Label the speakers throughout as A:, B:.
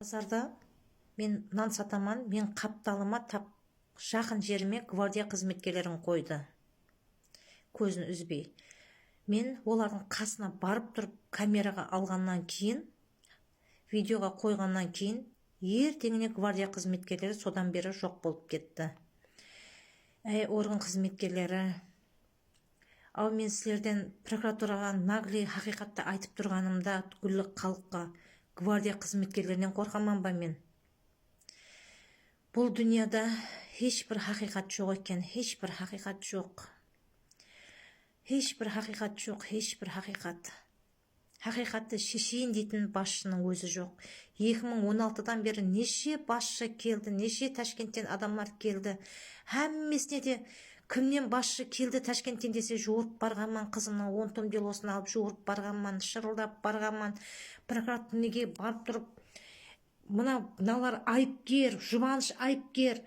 A: Базарда мен нан сатаман, мен қапталыма тап жақын жеріме гвардия қызметкерлерін қойды, көзін үзбей. Мен олардың қасына барып тұрып камераға алғаннан кейін, видеоға қойғаннан кейін, ертеңіне гвардия қызметкерлері содан бері жоқ болып кетті. Орган қызметкерлері, ал мен сілерден прокуратураға наглый хақиқатты айтып тұрғанымда күллі халыққа гвардия қызметкерлерінен қорқаман ба мен? Бұл дүнияда ешбір хақиқат жоқ екен, ешбір хақиқат жоқ. Ешбір хақиқат жоқ, ешбір хақиқат. Хақиқатты шешейін дейтін басшының өзі жоқ. 2016-дан бері неше басшы келді, неше Ташкенттен адамлар келді. Әммесіне де кімнен басшы келді Ташкенттен десе жуырып барғанман, қызымның 10 том делосын алып жуырып барғанман, шырылдап барғанман. Прокуратура неге барып тұрып, мыналар айыпкер, Жұбаныш айыпкер,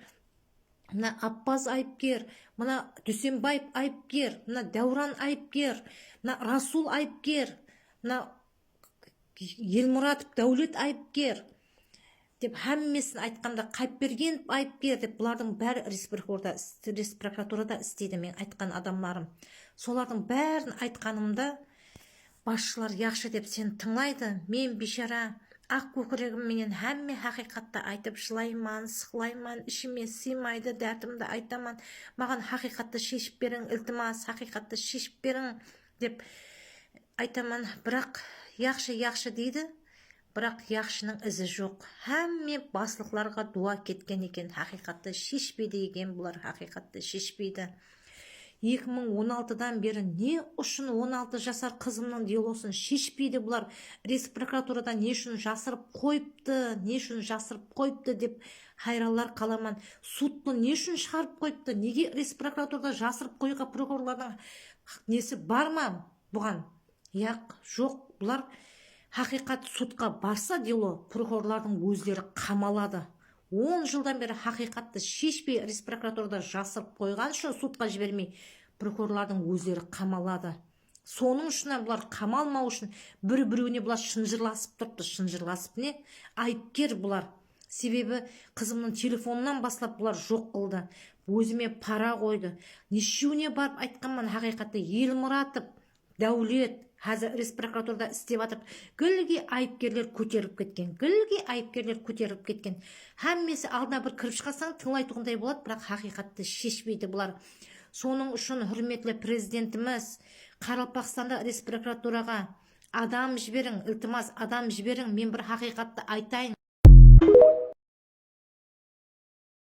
A: мына Аппаз айыпкер, мына Дүйсенбаев айыпкер, мына Дәуран айыпкер, мына Расул айыпкер, мына Елмұратов Дәулет айыпкер деп әммесін айтқанда, Қайыпбергенов айыпкер деп, бұлардың бәрі прокуратурада істейді мен айтқан адамларым. Солардың бәрін айтқанымда басшылар яқшы деп сен тыңлайды. Мен бейшара ақ көкірегім менен әмме хақиқатты айтып жылайман, сықлайман, ішіме сыймайды, дәртімді айтаман. Маған хақиқатты шешіп берің, ілтимас, хақиқатты шешіп берің деп айтаман. Бірақ яқшы дейді, бірақ яқшының ізі жоқ. Әмме баслықларға дуа кеткен екен, хақиқатты шешпейді екен, бұлар хақиқатты шешпейді. 2016-дан бері не үшін 16 жасар қызымның делосын шешпейді бұлар? Прокуратурада не үшін жасырып қойыпты, деп хайралар қаламан. Судты не үшін шығарып қойыпты? Неге прокуратурада жасырып қойға прокурорлардың несі бар ма бұған? Жоқ, бұлар хақиқат судқа барса дело, прокурорлардың өздері қамалады. 10 жылдан бері хақиқатты шешпей прокуратурада жасырып қойған үшін судқа жібермей прокурорлардың өздері қамалады. Соның үшін бұлар қамалмау үшін бір-біреуіне бұлар шынжырласып тұрыпты. Шынжырласып не? Айыпкер бұлар. Себебі қызымның телефонынан бастап бұлар жоқ қылды. Өзіме пара қойды. Нешеуіне барып айтқанман хақиқатты? Елмұратов Дәулет қазір прокуратурада істеп атып, гүлге айыпкерлер көтеріп кеткен. Әммесі алдына бір кіріп шығасаң тыңлайтұғындай болады, бірақ хақиқатты шешпейді бұлар. Соның үшін хүрметлі президентіміз Қарақалпақстанда прокуратураға адам жіберің, ілтимас адам жіберің, мен бір хақиқатты айтайын.